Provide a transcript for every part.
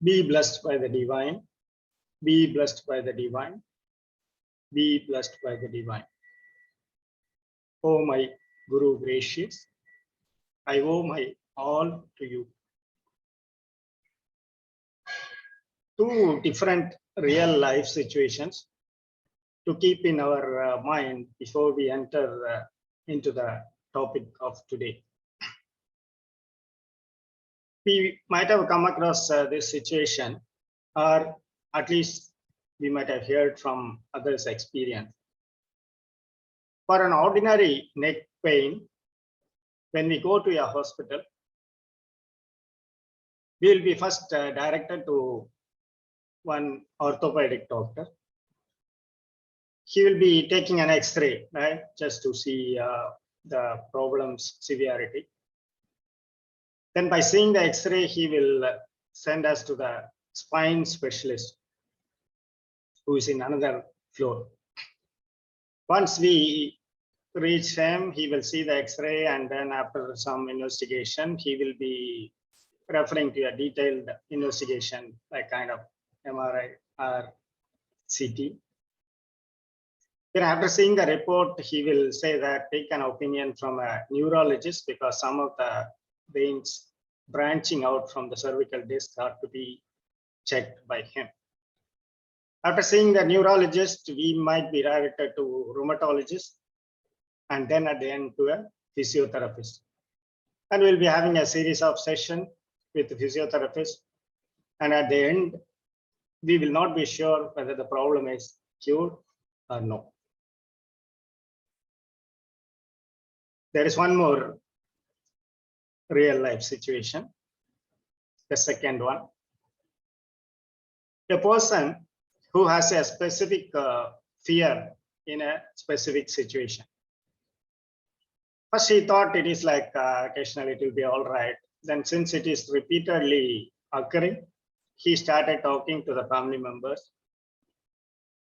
Be blessed by the divine. Be blessed by the divine. Be blessed by the divine. O my Guru gracious, I owe my all to you. Two different real life situations to keep in our mind before we enter into the topic of today. We might have come across this situation, or at least we might have heard from others' experience. For an ordinary neck pain, when we go to a hospital, we will be first directed to one orthopedic doctor. He will be taking an X-ray, right, just to see the problem's severity. Then by seeing the X-ray, he will send us to the spine specialist, who is in another floor. Once we reach him, he will see the X-ray, and then after some investigation, he will be referring to a detailed investigation, like kind of MRI or CT. Then after seeing the report, he will say that take an opinion from a neurologist, because some of the veins branching out from the cervical disc are to be checked by him. After seeing the neurologist, we might be directed to rheumatologist, and then at the end to a physiotherapist. And we'll be having a series of sessions with the physiotherapist. And at the end, we will not be sure whether the problem is cured or no. There is one more real life situation, the second one. A person who has a specific fear in a specific situation. First, he thought it is like occasionally it will be all right. Then since it is repeatedly occurring, he started talking to the family members.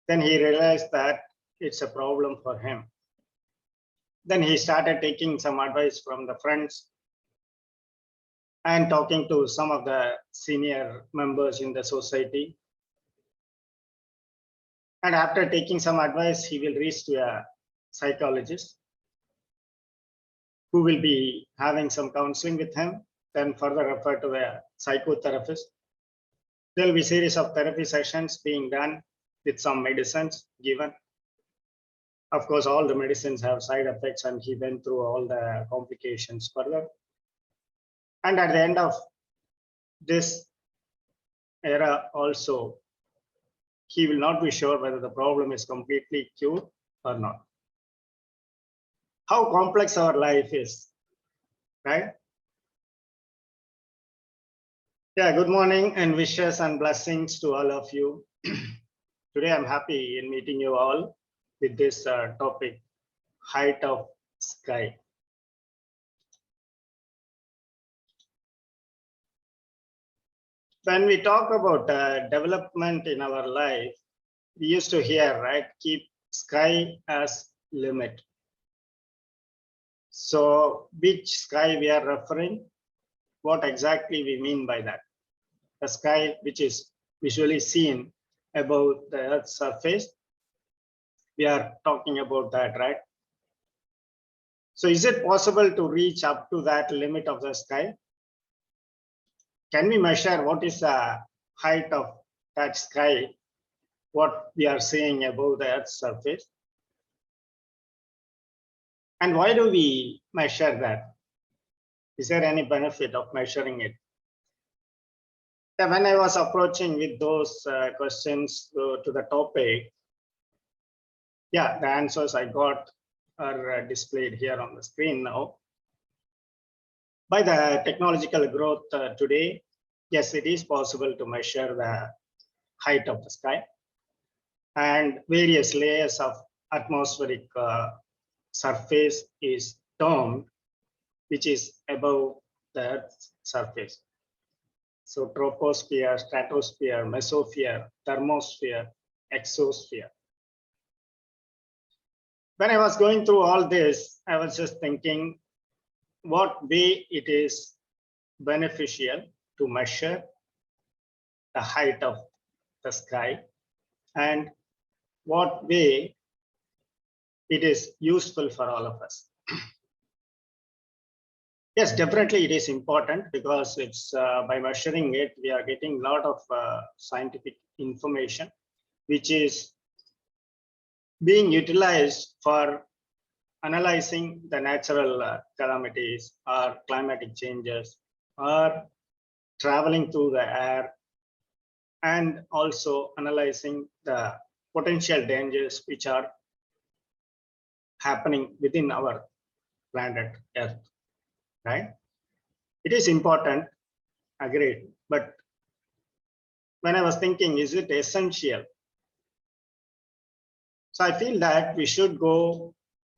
Then he realized that it's a problem for him. Then he started taking some advice from the friends and talking to some of the senior members in the society. And after taking some advice, he will reach to a psychologist who will be having some counseling with him, then further refer to a psychotherapist. There will be a series of therapy sessions being done with some medicines given. Of course, all the medicines have side effects, and he went through all the complications further. And at the end of this era also, he will not be sure whether the problem is completely cured or not. How complex our life is, right? Yeah, good morning and wishes and blessings to all of you. Today, I'm happy in meeting you all with this topic, height of sky. When we talk about development in our life, we used to hear, right, keep sky as limit. So which sky we are referring? What exactly we mean by that? The sky which is visually seen above the Earth's surface. We are talking about that, right? So is it possible to reach up to that limit of the sky? Can we measure what is the height of that sky, what we are seeing above the Earth's surface? And why do we measure that? Is there any benefit of measuring it? Yeah, when I was approaching with those questions to the topic, yeah, the answers I got are displayed here on the screen now. By the technological growth today, yes, it is possible to measure the height of the sky, and various layers of atmospheric surface is termed, which is above the Earth's surface. So troposphere, stratosphere, mesosphere, thermosphere, exosphere. When I was going through all this, I was just thinking what way it is beneficial to measure the height of the sky and what way it is useful for all of us. Yes, definitely it is important because it's by measuring it, we are getting a lot of scientific information, which is being utilized for analyzing the natural calamities or climatic changes or traveling through the air, and also analyzing the potential dangers which are happening within our planet Earth, right? It is important, agreed, but when I was thinking, is it essential? So I feel that we should go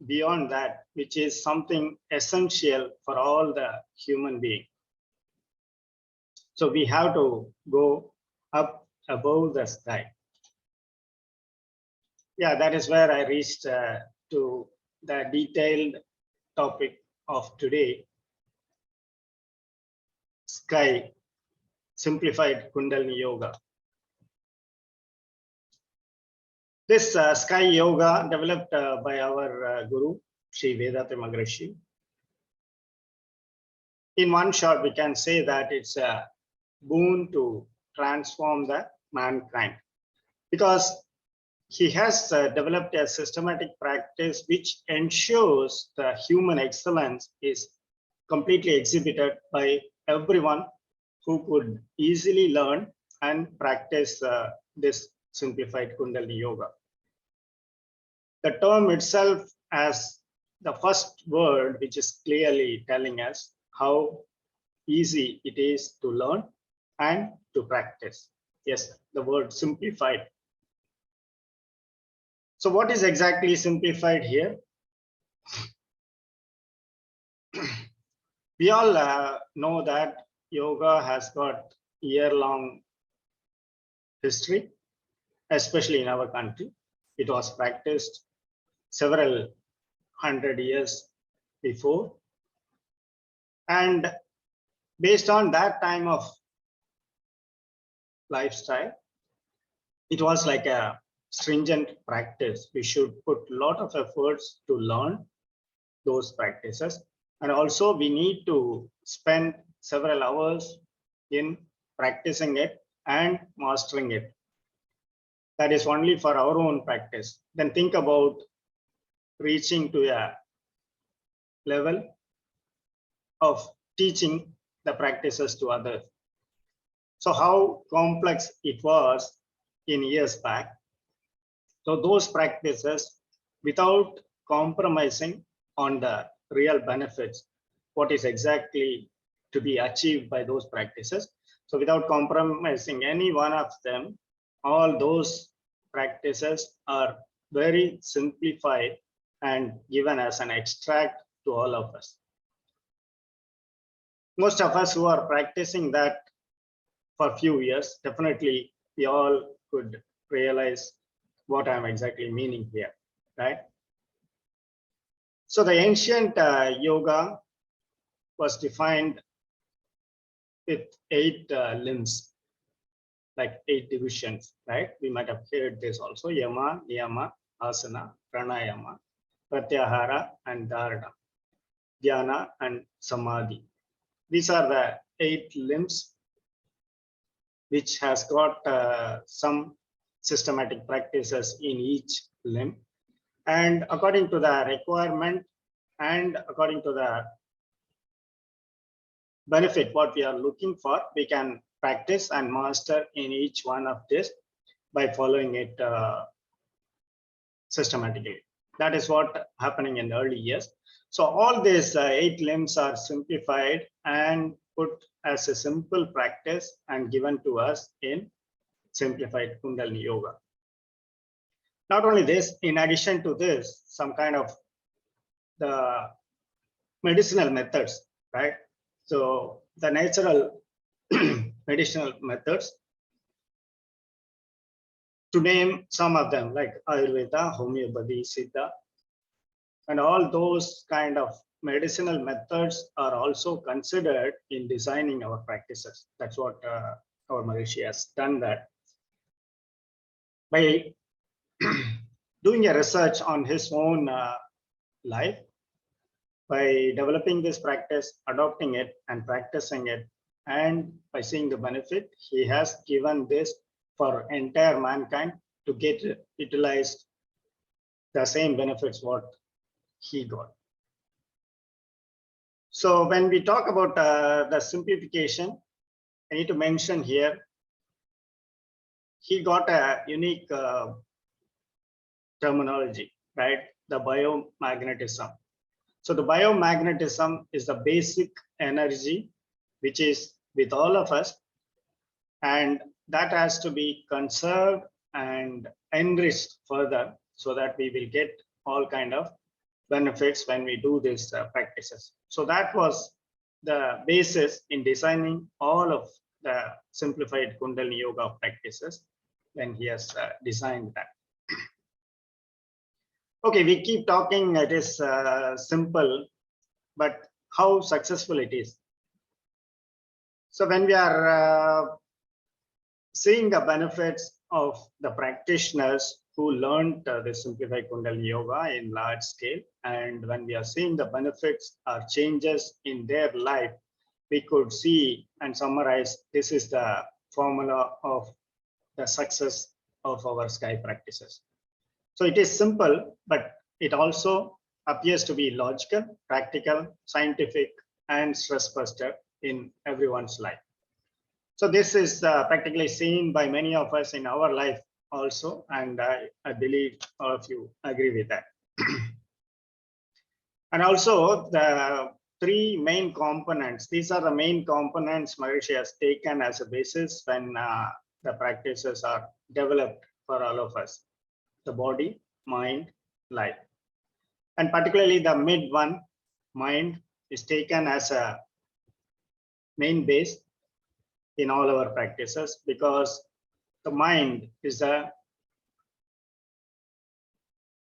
beyond that, which is something essential for all the human beings. So we have to go up above the sky. Yeah, that is where I reached to the detailed topic of today, sky, simplified Kundalini Yoga. This sky yoga developed by our Guru, Sri Vedanta Maharishi. In one shot, we can say that it's a boon to transform the mankind, because he has developed a systematic practice which ensures the human excellence is completely exhibited by everyone who could easily learn and practice this simplified Kundalini Yoga. The term itself as the first word, which is clearly telling us how easy it is to learn and to practice. Yes, the word simplified. So what is exactly simplified here? We all know that yoga has got year-long history, especially in our country. It was practiced several hundred years before. And based on that time of lifestyle, it was like a stringent practice. We should put a lot of efforts to learn those practices. And also we need to spend several hours in practicing it and mastering it. That is only for our own practice. Then think about reaching to a level of teaching the practices to others. So how complex it was in years back. So those practices, without compromising on the real benefits, what is exactly to be achieved by those practices. So without compromising any one of them, all those practices are very simplified and given as an extract to all of us. Most of us who are practicing that for a few years, definitely we all could realize what I'm exactly meaning here, right? So the ancient yoga was defined with 8 limbs, like 8 divisions, right? We might have heard this also: yama, niyama, asana, pranayama, pratyahara, and dharana, dhyana, and samadhi. These are the 8 limbs which has got some systematic practices in each limb. And according to the requirement and according to the benefit, what we are looking for, we can practice and master in each one of this by following it systematically. That is what happening in the early years. So all these 8 limbs are simplified and put as a simple practice and given to us in simplified Kundalini Yoga. Not only this, in addition to this, some kind of the medicinal methods, right? So the natural medicinal methods, to name some of them, like Ayurveda, homeopathy, Siddha, and all those kind of medicinal methods are also considered in designing our practices. That's what our Maharishi has done that by doing a research on his own life, by developing this practice, adopting it and practicing it, and by seeing the benefit, he has given this for entire mankind to get utilized the same benefits what he got. So when we talk about the simplification, I need to mention here, he got a unique terminology, right? The biomagnetism. So the biomagnetism is the basic energy which is with all of us, and that has to be conserved and enriched further so that we will get all kind of benefits when we do these practices. So that was the basis in designing all of the simplified Kundalini Yoga practices when he has designed that. Okay, we keep talking, it is simple, but how successful it is. So when we are seeing the benefits of the practitioners who learned the simplified Kundalini Yoga in large scale, and when we are seeing the benefits or changes in their life, we could see and summarize this is the formula of the success of our sky practices. So it is simple, but it also appears to be logical, practical, scientific, and stress buster in everyone's life. So this is practically seen by many of us in our life also, and I believe all of you agree with that. And also the three main components, these are the main components Maharishi has taken as a basis when the practices are developed for all of us: the body, mind, life. And particularly the mid one, mind, is taken as a main base in all our practices, because the mind is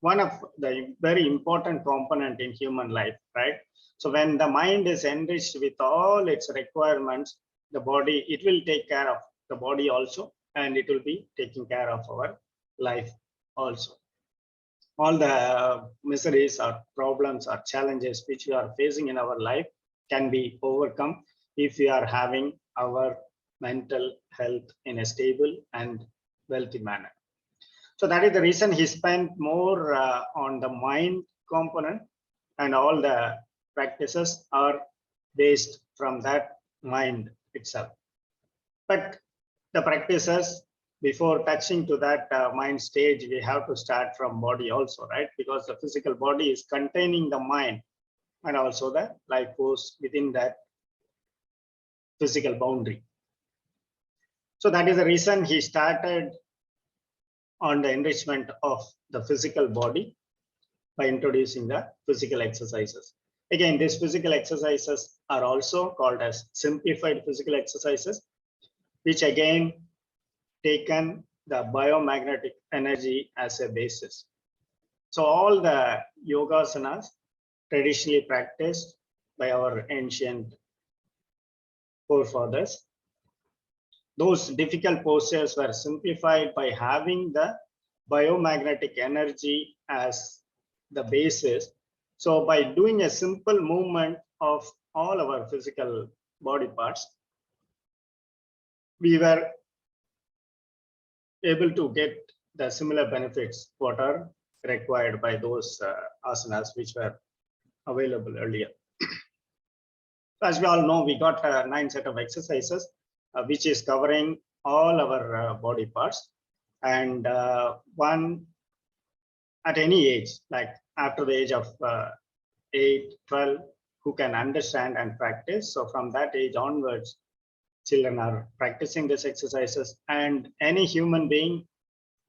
one of the very important component in human life, right? So when the mind is enriched with all its requirements, the body, it will take care of the body also, and it will be taking care of our life also. All the miseries or problems or challenges which we are facing in our life can be overcome if we are having our mental health in a stable and wealthy manner. So that is the reason he spent more on the mind component, and all the practices are based from that mind itself. But the practices, before touching to that mind stage, we have to start from body also, right? Because the physical body is containing the mind and also the life force within that physical boundary. So that is the reason he started on the enrichment of the physical body by introducing the physical exercises. Again, these physical exercises are also called as simplified physical exercises, which again taken the biomagnetic energy as a basis. So all the yogasanas traditionally practiced by our ancient forefathers, those difficult postures were simplified by having the biomagnetic energy as the basis. So by doing a simple movement of all our physical body parts, we were able to get the similar benefits what are required by those asanas which were available earlier. As we all know, we got 9 set of exercises which is covering all our body parts, and one at any age, like after the age of 8, 12, who can understand and practice. So from that age onwards, children are practicing these exercises, and any human being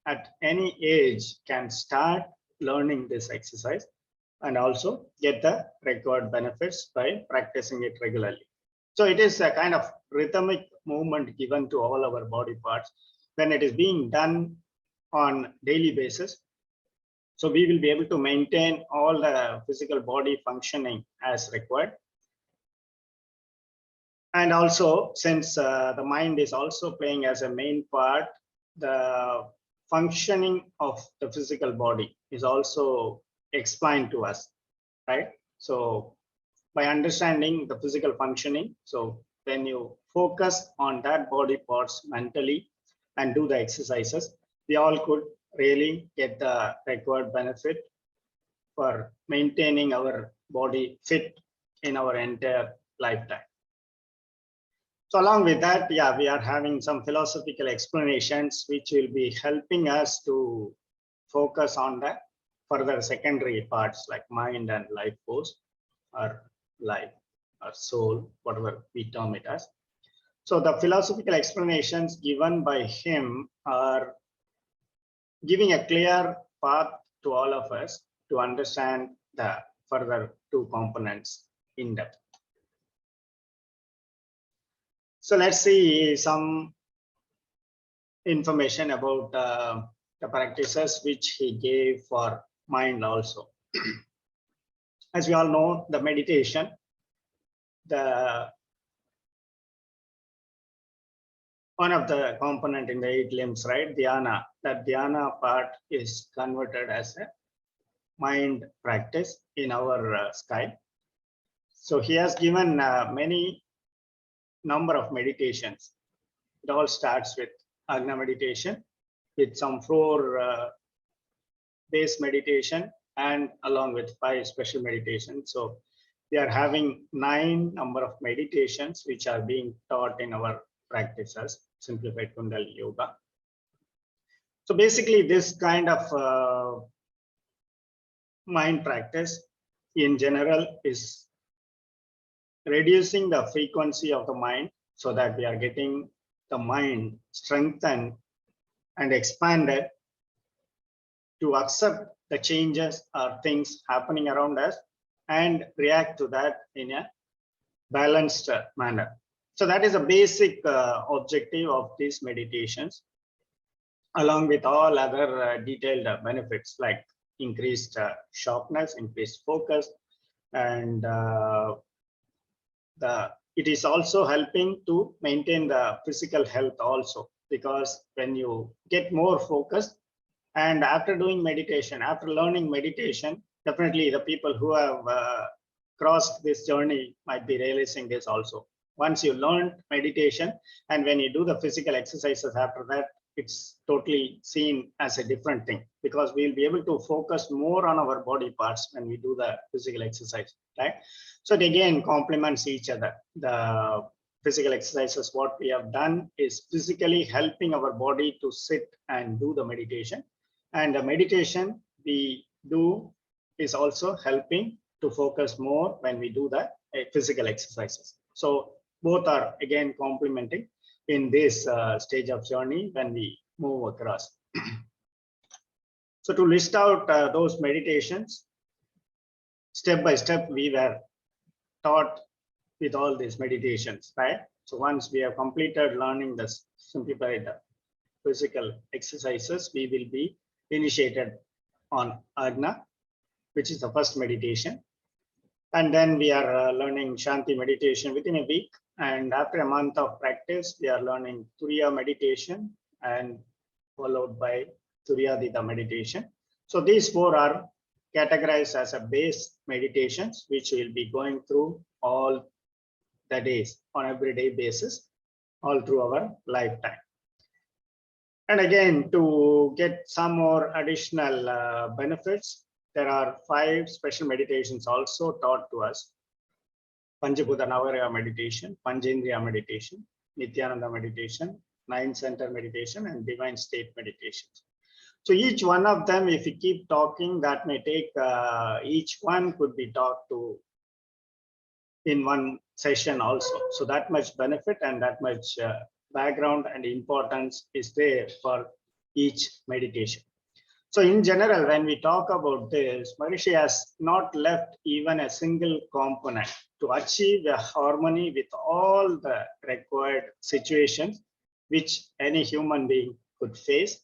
at any age can start learning this exercise and also get the required benefits by practicing it regularly. So it is a kind of rhythmic movement given to all our body parts when it is being done on daily basis. So we will be able to maintain all the physical body functioning as required. And also, since the mind is also playing as a main part, the functioning of the physical body is also explained to us, right? So by understanding the physical functioning, so when you focus on that body parts mentally and do the exercises, we all could really get the required benefit for maintaining our body fit in our entire lifetime. So along with that, yeah, we are having some philosophical explanations which will be helping us to focus on the further secondary parts like mind and life force or life or soul, whatever we term it as. So the philosophical explanations given by him are giving a clear path to all of us to understand the further two components in depth. So let's see some information about the practices which he gave for mind also. As we all know, the meditation, one of the component in the 8 limbs, right? Dhyana. That dhyana part is converted as a mind practice in our sky. So he has given many number of meditations. It all starts with Agna meditation, with some 4 base meditation, and along with 5 special meditations. So we are having 9 number of meditations which are being taught in our practices, simplified Kundalini Yoga. So basically, this kind of mind practice in general is reducing the frequency of the mind so that we are getting the mind strengthened and expanded to accept the changes or things happening around us and react to that in a balanced manner. So that is a basic objective of these meditations, along with all other detailed benefits like increased sharpness, increased focus, and it is also helping to maintain the physical health also, because when you get more focused and after doing meditation, after learning meditation, definitely the people who have crossed this journey might be realizing this also. Once you learn meditation and when you do the physical exercises after that, it's totally seen as a different thing, because we'll be able to focus more on our body parts when we do the physical exercise, right? So it again complements each other. The physical exercises, what we have done is physically helping our body to sit and do the meditation. And the meditation we do is also helping to focus more when we do the physical exercises. So both are again complementing in this stage of journey when we move across. So to list out those meditations, step by step, we were taught with all these meditations, right? So once we have completed learning the simplified physical exercises, we will be initiated on Agna, which is the first meditation. And then we are learning Shanti meditation within a week. And after a month of practice, we are learning Turiya meditation and followed by Turyadita meditation. So these 4 are categorized as a base meditations, which we'll be going through all the days on everyday basis, all through our lifetime. And again, to get some more additional benefits, there are 5 special meditations also taught to us. Panchabhuta Navaraya meditation, Panchendriya meditation, Nityananda meditation, 9 center meditation, and divine state meditations. So each one of them, if we keep talking, that may take, each one could be talked to in one session also. So that much benefit and that much background and importance is there for each meditation. So in general, when we talk about this, Maharishi has not left even a single component to achieve a harmony with all the required situations which any human being could face.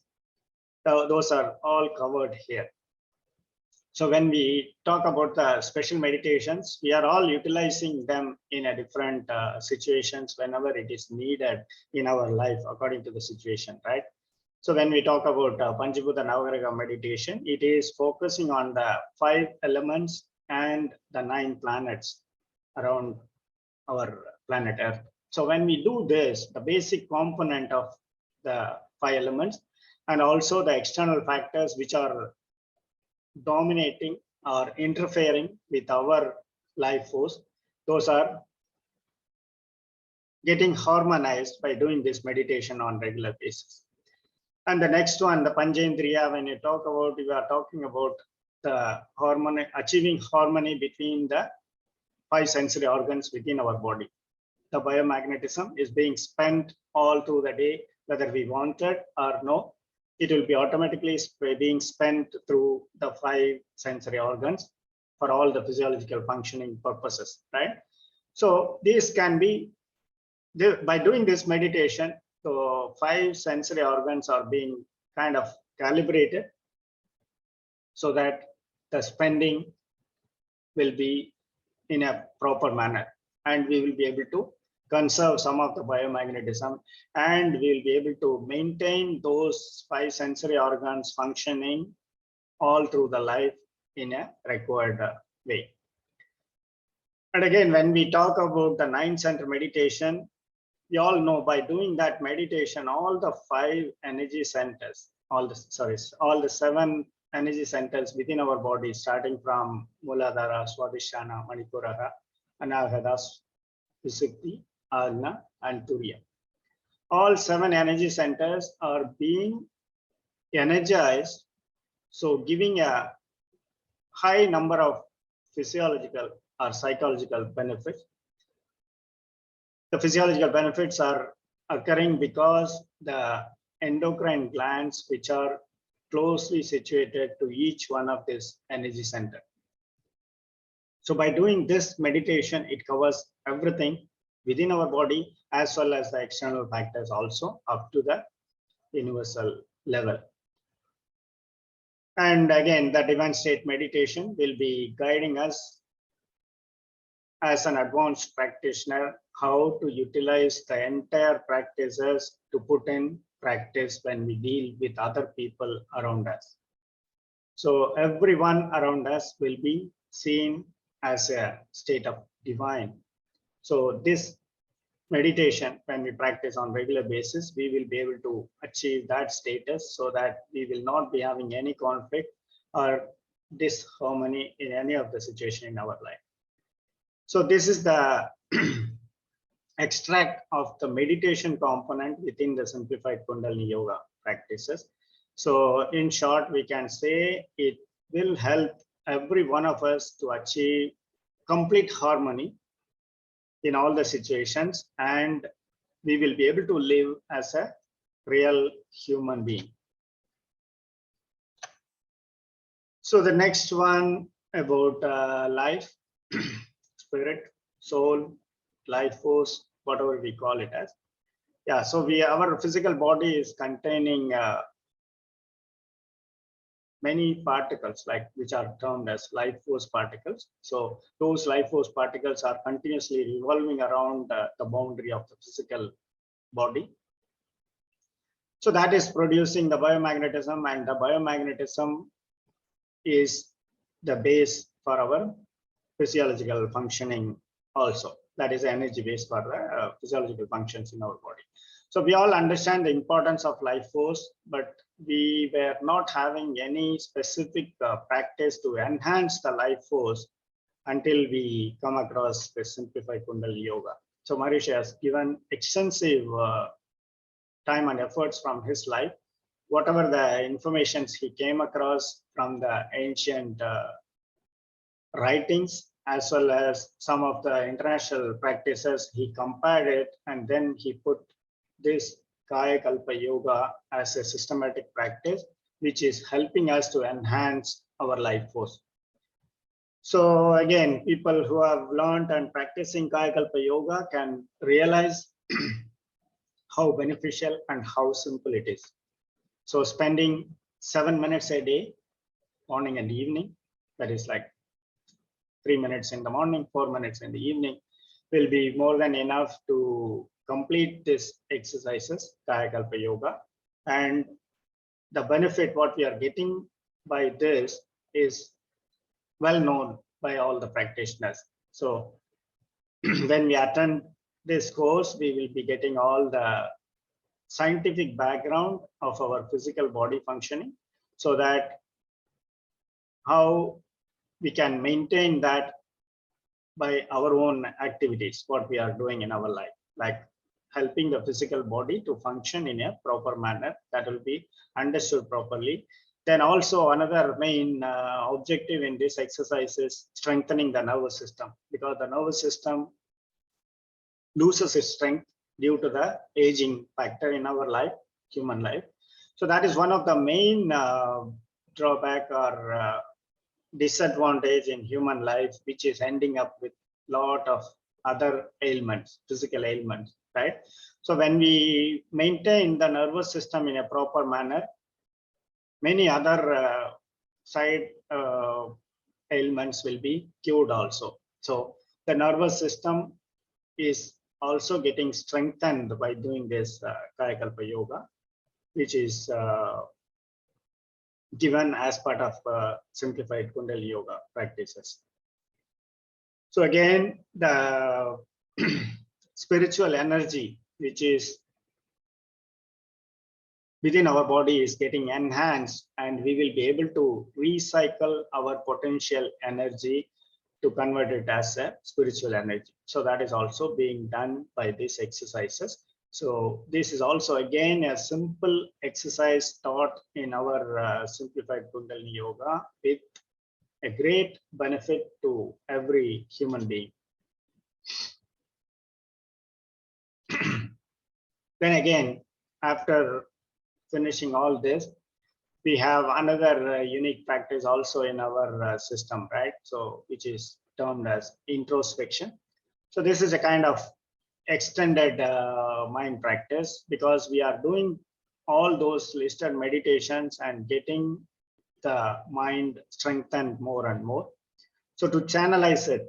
So those are all covered here. So when we talk about the special meditations, we are all utilizing them in a different situations whenever it is needed in our life according to the situation, right? So when we talk about Panchibhuta Navagraha meditation, it is focusing on the 5 elements and the 9 planets around our planet Earth. So when we do this, the basic component of the 5 elements and also the external factors which are dominating or interfering with our life force, those are getting harmonized by doing this meditation on regular basis. And the next one, the Panchendriya, when you talk about, we are talking about the harmony, achieving harmony between the 5 sensory organs within our body. The biomagnetism is being spent all through the day, whether we want it or no. It will be automatically being spent through the 5 sensory organs for all the physiological functioning purposes, right? So this can be, by doing this meditation, so 5 sensory organs are being kind of calibrated so that the spending will be in a proper manner, and we will be able to conserve some of the biomagnetism, and we will be able to maintain those 5 sensory organs functioning all through the life in a required way. And again, when we talk about the 9 center meditation, we all know by doing that meditation, all the 5 energy centers, all the 7 energy centers within our body, starting from Muladhara, Swadhisthana, Manipura, Anahata, Visuddhi, Ajna, and Turiya. All 7 energy centers are being energized, so giving a high number of physiological or psychological benefits. The physiological benefits are occurring because the endocrine glands, which are closely situated to each one of this energy center. So by doing this meditation, it covers everything within our body as well as the external factors also up to the universal level. And again, the divine state meditation will be guiding us as an advanced practitioner how to utilize the entire practices to put in practice when we deal with other people around us. So everyone around us will be seen as a state of divine. So this meditation, when we practice on regular basis, we will be able to achieve that status so that we will not be having any conflict or disharmony in any of the situation in our life. So this is the extract of the meditation component within the simplified Kundalini Yoga practices. So in short, we can say it will help every one of us to achieve complete harmony in all the situations, and we will be able to live as a real human being. So the next one about life, spirit, soul, life force, whatever we call it as. Yeah, so our physical body is containing many particles, like which are termed as life force particles. So those life force particles are continuously revolving around the boundary of the physical body. So that is producing the biomagnetism, and the biomagnetism is the base for our physiological functioning also. That is energy base for the physiological functions in our body. So we all understand the importance of life force, but we were not having any specific practice to enhance the life force until we come across the simplified Kundalini Yoga. So Maharishi has given extensive time and efforts from his life. Whatever the informations he came across from the ancient writings, as well as some of the international practices, he compared it, and then he put this Kaya Kalpa Yoga as a systematic practice, which is helping us to enhance our life force. So again, people who have learned and practicing Kaya Kalpa Yoga can realize how beneficial and how simple it is. So spending 7 minutes a day, morning and evening, that is like 3 minutes in the morning, 4 minutes in the evening, will be more than enough to complete this exercises, Kayakalpa Yoga. And the benefit what we are getting by this is well known by all the practitioners. So when we attend this course, we will be getting all the scientific background of our physical body functioning, so that how we can maintain that by our own activities, what we are doing in our life, like helping the physical body to function in a proper manner, that will be understood properly. Then also another main objective in this exercise is strengthening the nervous system, because the nervous system loses its strength due to the aging factor in our life, human life. So that is one of the main drawback or disadvantage in human life, which is ending up with lot of other ailments, physical ailments, right? So when we maintain the nervous system in a proper manner, many other side ailments will be cured also. So the nervous system is also getting strengthened by doing this Kayakalpa Yoga, which is given as part of simplified Kundalini Yoga practices. So again, the spiritual energy which is within our body is getting enhanced, and we will be able to recycle our potential energy to convert it as a spiritual energy. So that is also being done by these exercises. So this is also again a simple exercise taught in our simplified Kundalini Yoga with a great benefit to every human being. Then again, after finishing all this, we have another unique practice also in our system, right? So which is termed as introspection. So this is a kind of extended mind practice, because we are doing all those listed meditations and getting the mind strengthened more and more. So to channelize it,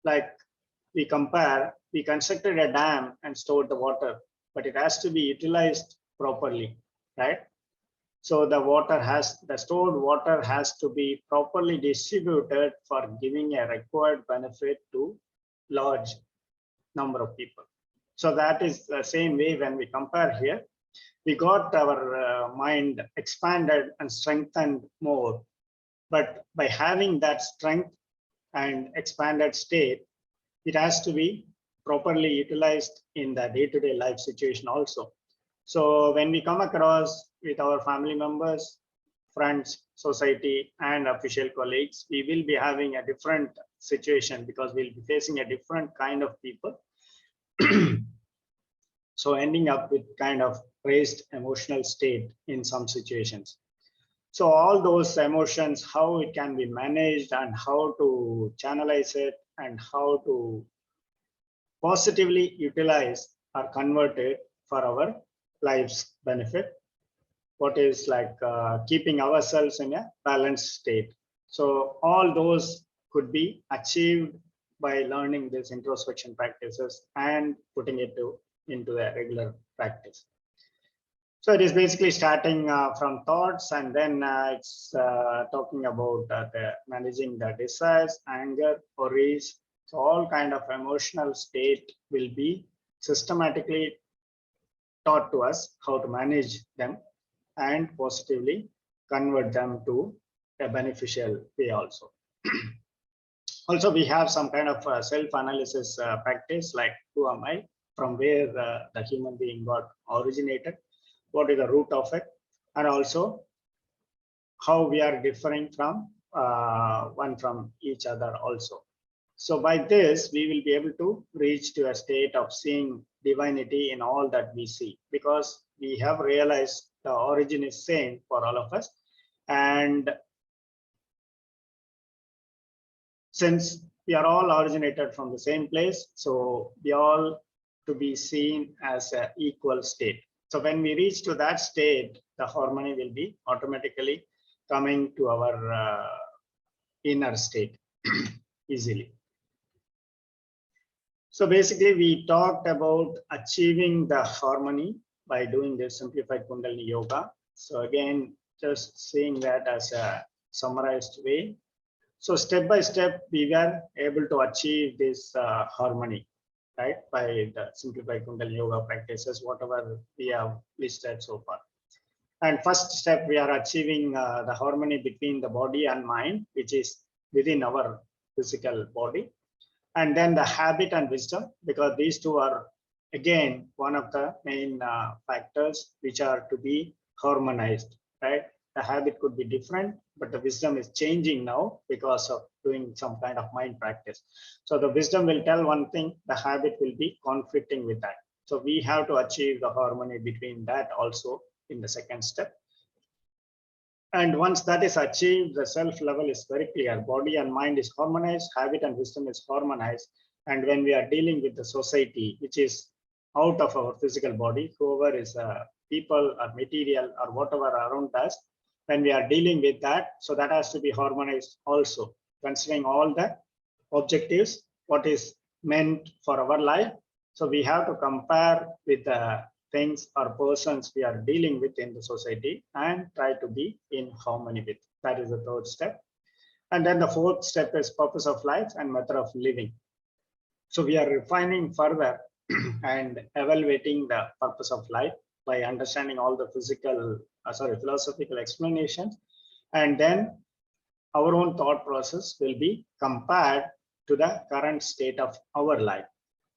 like we constructed a dam and stored the water, but it has to be utilized properly, right? So the stored water has to be properly distributed for giving a required benefit to large number of people. So that is the same way when we compare here. We got our mind expanded and strengthened more, but by having that strength and expanded state, it has to be properly utilized in the day-to-day life situation also. So when we come across with our family members, friends, society, and official colleagues, we will be having a different situation, because we'll be facing a different kind of people. So ending up with kind of raised emotional state in some situations. So all those emotions, how it can be managed and how to channelize it and how to positively utilize or convert it for our life's benefit. What is like keeping ourselves in a balanced state. So all those could be achieved by learning these introspection practices and putting it into a regular practice. So it is basically starting from thoughts, and then it's talking about managing the desires, anger, worries. So all kind of emotional state will be systematically taught to us how to manage them and positively convert them to a beneficial way also. Also, we have some kind of self-analysis practice, like who am I, from where the human being got originated, what is the root of it, and also how we are differing from one from each other also. So by this, we will be able to reach to a state of seeing divinity in all that we see, because we have realized the origin is same for all of us. And since we are all originated from the same place, so we all to be seen as an equal state. So when we reach to that state, the harmony will be automatically coming to our inner state easily. So basically, we talked about achieving the harmony by doing the simplified Kundalini yoga. So again, just seeing that as a summarized way. So step by step, we were able to achieve this harmony, right? By the simplified Kundalini yoga practices, whatever we have listed so far. And first step, we are achieving the harmony between the body and mind, which is within our physical body. And then the habit and wisdom, because these two are, again, one of the main factors which are to be harmonized, right? The habit could be different, but the wisdom is changing now because of doing some kind of mind practice. So the wisdom will tell one thing, the habit will be conflicting with that. So we have to achieve the harmony between that also in the second step. And once that is achieved, the self level is very clear. Body and mind is harmonized, habit and wisdom is harmonized. And when we are dealing with the society, which is out of our physical body, whoever is people or material or whatever around us, when we are dealing with that, so that has to be harmonized also, considering all the objectives, what is meant for our life. So we have to compare with the things or persons we are dealing with in the society and try to be in harmony with. That is the third step. And then the fourth step is purpose of life and method of living. So we are refining further and evaluating the purpose of life by understanding all the philosophical explanations. And then our own thought process will be compared to the current state of our life,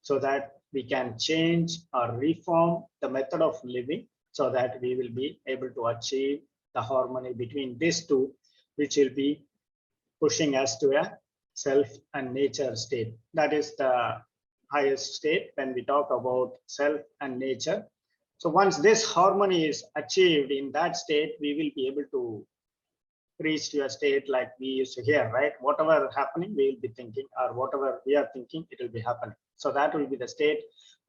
so that we can change or reform the method of living so that we will be able to achieve the harmony between these two, which will be pushing us to a self and nature state. That is the highest state when we talk about self and nature. So once this harmony is achieved in that state, we will be able to reach to a state like we used to hear, right? Whatever happening, we will be thinking, or whatever we are thinking, it will be happening. So that will be the state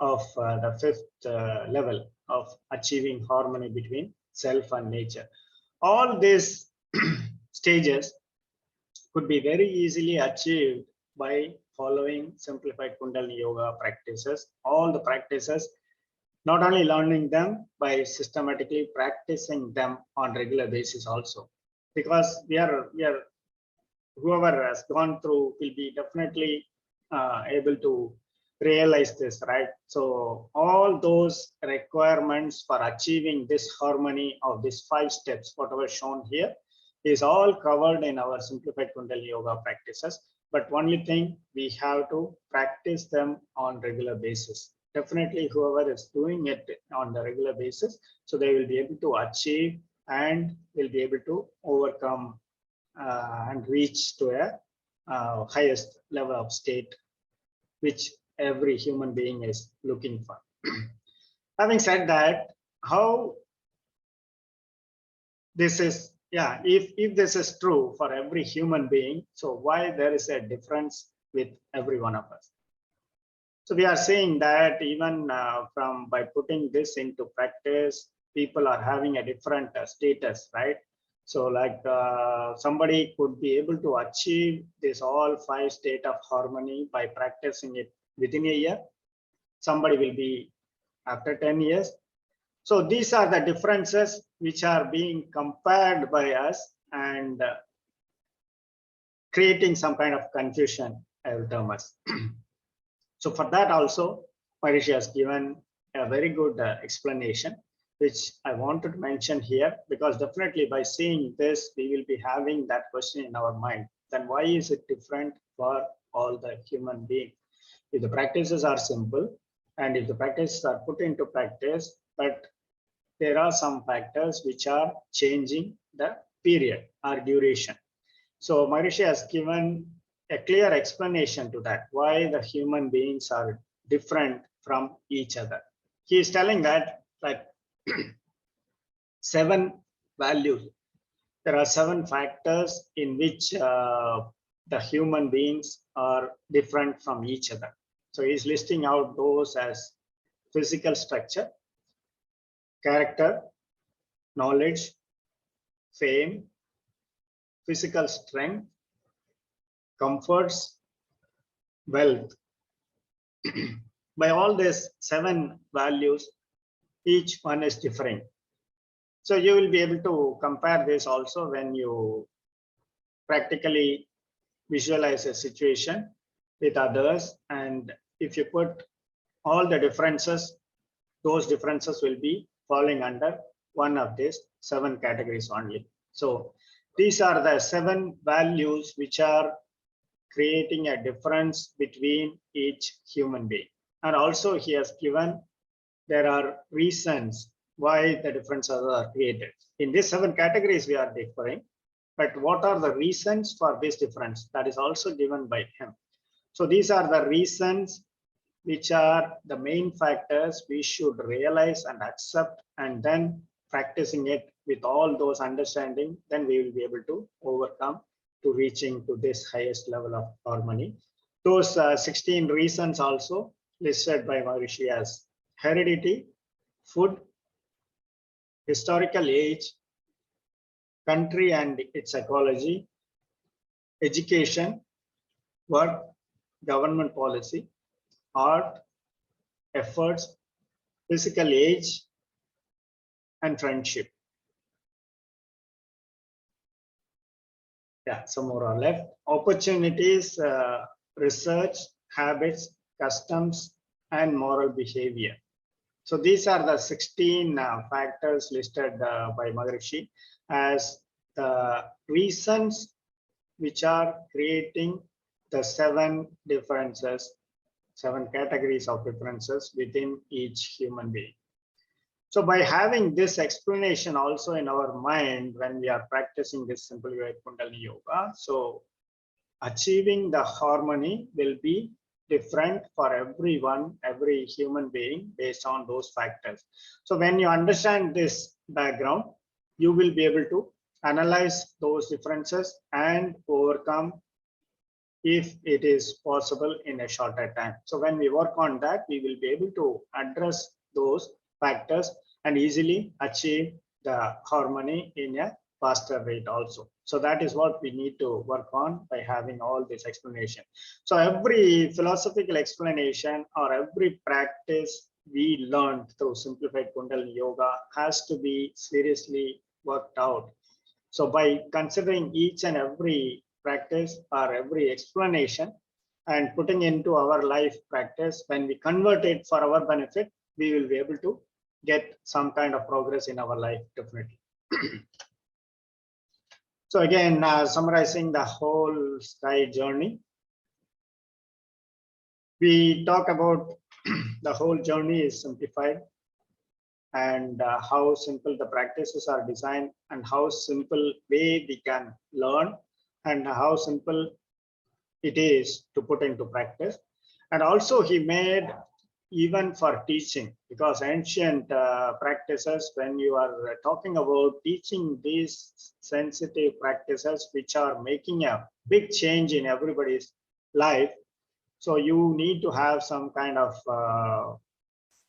of the fifth level of achieving harmony between self and nature. All these stages could be very easily achieved by following simplified Kundalini yoga practices. All the practices, not only learning them, by systematically practicing them on regular basis also. Because we are whoever has gone through will be definitely able to realize this, right? So all those requirements for achieving this harmony of these 5 steps, whatever shown here, is all covered in our simplified Kundalini yoga practices. But only thing, we have to practice them on regular basis. Definitely whoever is doing it on the regular basis, so they will be able to achieve and will be able to overcome and reach to a highest level of state, which every human being is looking for. Having said that, how this is, if this is true for every human being, so why there is a difference with every one of us? So we are saying that even from by putting this into practice, people are having a different status, right? So like somebody could be able to achieve this all 5 state of harmony by practicing it within a year. Somebody will be after 10 years. So these are the differences which are being compared by us and creating some kind of confusion, I will term us. So for that also, Maharishi has given a very good explanation, which I wanted to mention here, because definitely by seeing this, we will be having that question in our mind. Then why is it different for all the human beings? If the practices are simple, and if the practices are put into practice, but there are some factors which are changing the period or duration. So Maharishi has given a clear explanation to that, why the human beings are different from each other. He is telling that like 7 values. There are 7 factors in which the human beings are different from each other. So he's listing out those as physical structure, character, knowledge, fame, physical strength, comforts, wealth. By all these 7 values, each one is different. So you will be able to compare this also when you practically visualize a situation with others. And if you put all the differences, those differences will be falling under one of these 7 categories only. So these are the 7 values which are creating a difference between each human being. And also he has given there are reasons why the differences are created. In these 7 categories we are differing, but what are the reasons for this difference? That is also given by him. So these are the reasons which are the main factors we should realize and accept, and then practicing it with all those understanding, then we will be able to overcome to reaching to this highest level of harmony. Those 16 reasons also listed by Maharishi as heredity, food, historical age, country and its ecology, education, work, government policy, art, efforts, physical age, and friendship. Yeah, some more are left. Opportunities, research, habits, customs, and moral behavior. So these are the 16 factors listed by Maharishi as the reasons which are creating the 7 differences, 7 categories of differences within each human being. So by having this explanation also in our mind when we are practicing this simplified Kundalini Yoga, so achieving the harmony will be different for everyone, every human being based on those factors. So when you understand this background, you will be able to analyze those differences and overcome if it is possible in a shorter time. So when we work on that, we will be able to address those factors and easily achieve the harmony in a faster rate also. So that is what we need to work on by having all this explanation. So every philosophical explanation or every practice we learn through simplified Kundalini Yoga has to be seriously worked out. So by considering each and every practice or every explanation and putting into our life practice, when we convert it for our benefit, we will be able to get some kind of progress in our life, definitely. So again, summarizing the whole sky journey, we talk about the whole journey is simplified and how simple the practices are designed and how simple way we can learn and how simple it is to put into practice. And also he made even for teaching, because ancient practices, when you are talking about teaching these sensitive practices which are making a big change in everybody's life, so you need to have some kind of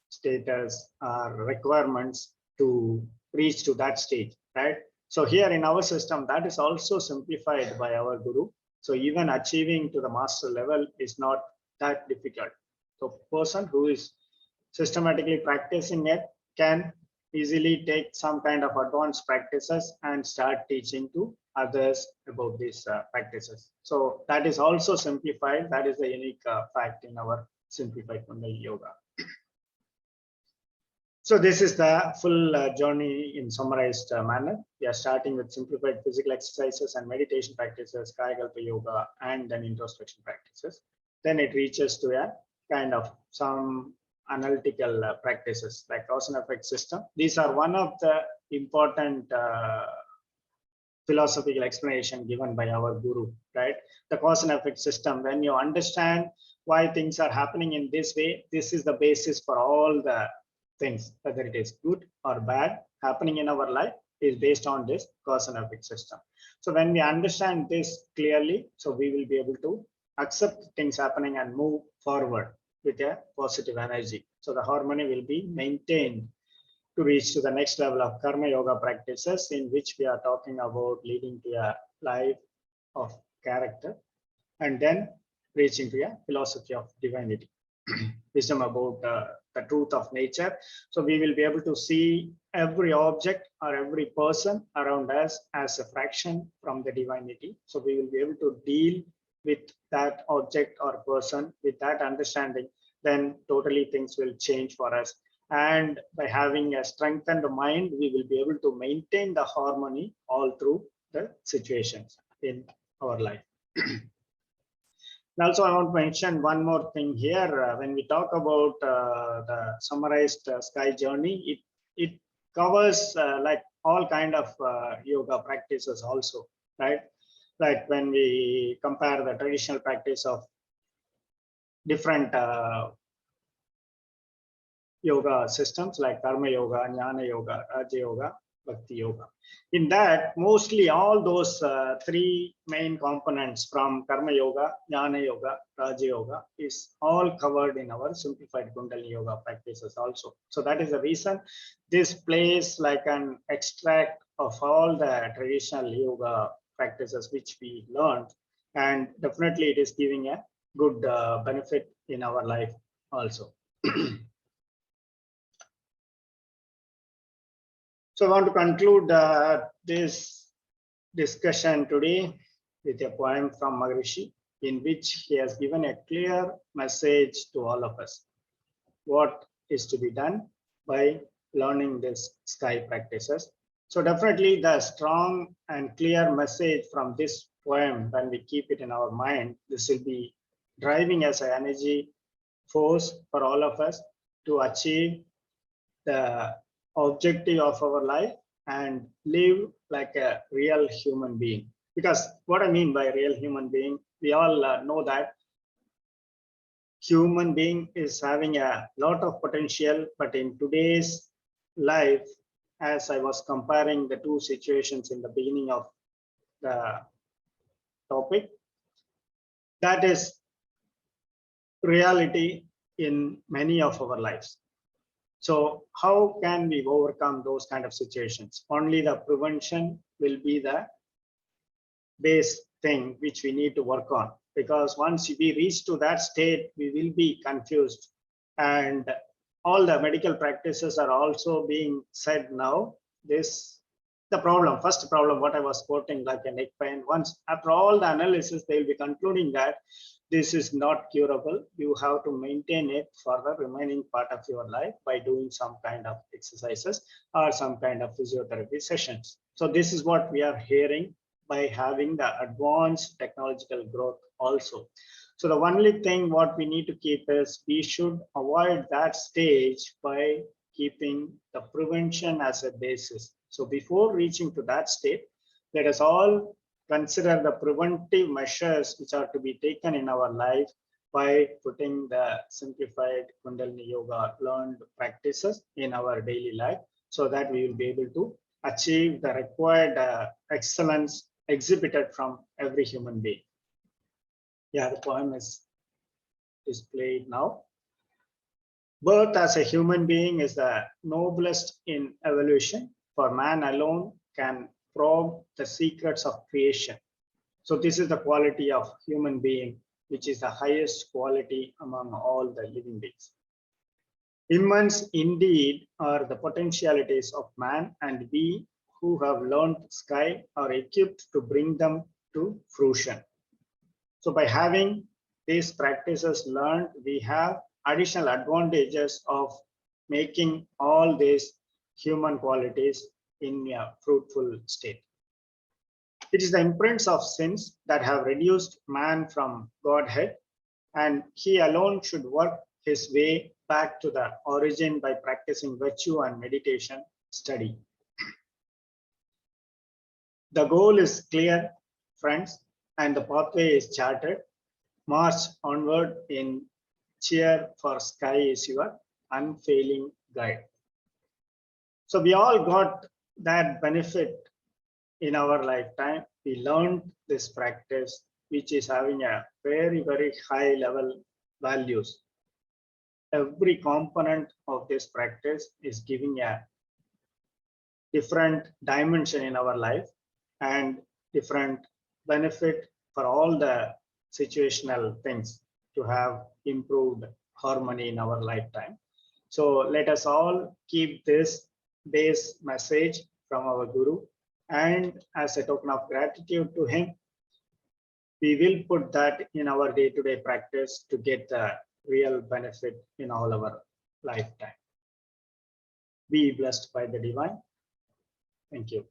status requirements to reach to that stage, right? So here in our system, that is also simplified by our guru. So even achieving to the master level is not that difficult. So person who is systematically practicing it can easily take some kind of advanced practices and start teaching to others about these practices. So that is also simplified. That is the unique fact in our simplified Kundalini Yoga. So this is the full journey in summarized manner. We are starting with simplified physical exercises and meditation practices, Kayakalpa Yoga, and then introspection practices. Then it reaches to a kind of some analytical practices like cause and effect system. These are one of the important philosophical explanation given by our guru, right? The cause and effect system, when you understand why things are happening in this way, this is the basis for all the things, whether it is good or bad happening in our life is based on this cause and effect system. So when we understand this clearly, so we will be able to accept things happening and move forward with a positive energy. So the harmony will be maintained to reach to the next level of karma yoga practices, in which we are talking about leading to a life of character and then reaching to a philosophy of divinity, wisdom about the truth of nature. So we will be able to see every object or every person around us as a fraction from the divinity. So we will be able to deal with that object or person with that understanding. Then totally things will change for us. And by having a strengthened mind, we will be able to maintain the harmony all through the situations in our life. And also, I want to mention one more thing here. When we talk about the summarized sky journey, it covers like all kind of yoga practices also, right? Like when we compare the traditional practice of different yoga systems like karma yoga, jnana yoga, raja yoga, bhakti yoga. In that, mostly all those three main components from karma yoga, jnana yoga, raja yoga is all covered in our simplified Kundalini yoga practices also. So that is the reason this plays like an extract of all the traditional yoga practices which we learned, and definitely it is giving a good benefit in our life also. So I want to conclude this discussion today with a poem from Maharishi, in which he has given a clear message to all of us. What is to be done by learning these sky practices. So definitely the strong and clear message from this poem, when we keep it in our mind, this will be driving as an energy force for all of us to achieve the objective of our life and live like a real human being. Because what I mean by real human being, we all know that human being is having a lot of potential, but in today's life, as I was comparing the two situations in the beginning of the topic, that is reality in many of our lives. So how can we overcome those kind of situations? Only the prevention will be the base thing which we need to work on, because once we reach to that state, we will be confused. And all the medical practices are also being said now. The problem, first problem, what I was quoting, like a neck pain, once after all the analysis, they will be concluding that this is not curable. You have to maintain it for the remaining part of your life by doing some kind of exercises or some kind of physiotherapy sessions. So this is what we are hearing by having the advanced technological growth also. So the only thing what we need to keep is we should avoid that stage by keeping the prevention as a basis. So before reaching to that state, let us all consider the preventive measures which are to be taken in our life by putting the simplified Kundalini yoga learned practices in our daily life, so that we will be able to achieve the required excellence exhibited from every human being. Yeah, the poem is displayed now. Birth as a human being is the noblest in evolution, for man alone can probe the secrets of creation. So this is the quality of human being, which is the highest quality among all the living beings. Immense indeed are the potentialities of man, and we who have learned sky are equipped to bring them to fruition. So by having these practices learned, we have additional advantages of making all these human qualities in a fruitful state. It is the imprints of sins that have reduced man from Godhead, and he alone should work his way back to the origin by practicing virtue and meditation study. The goal is clear, friends, and the pathway is charted. March onward in cheer, for sky is your unfailing guide. So we all got that benefit in our lifetime. We learned this practice, which is having a very, very high level values. Every component of this practice is giving a different dimension in our life and different benefit for all the situational things to have improved harmony in our lifetime. So let us all keep this base message from our Guru, and as a token of gratitude to him, we will put that in our day-to-day practice to get the real benefit in all our lifetime. Be blessed by the divine. Thank you.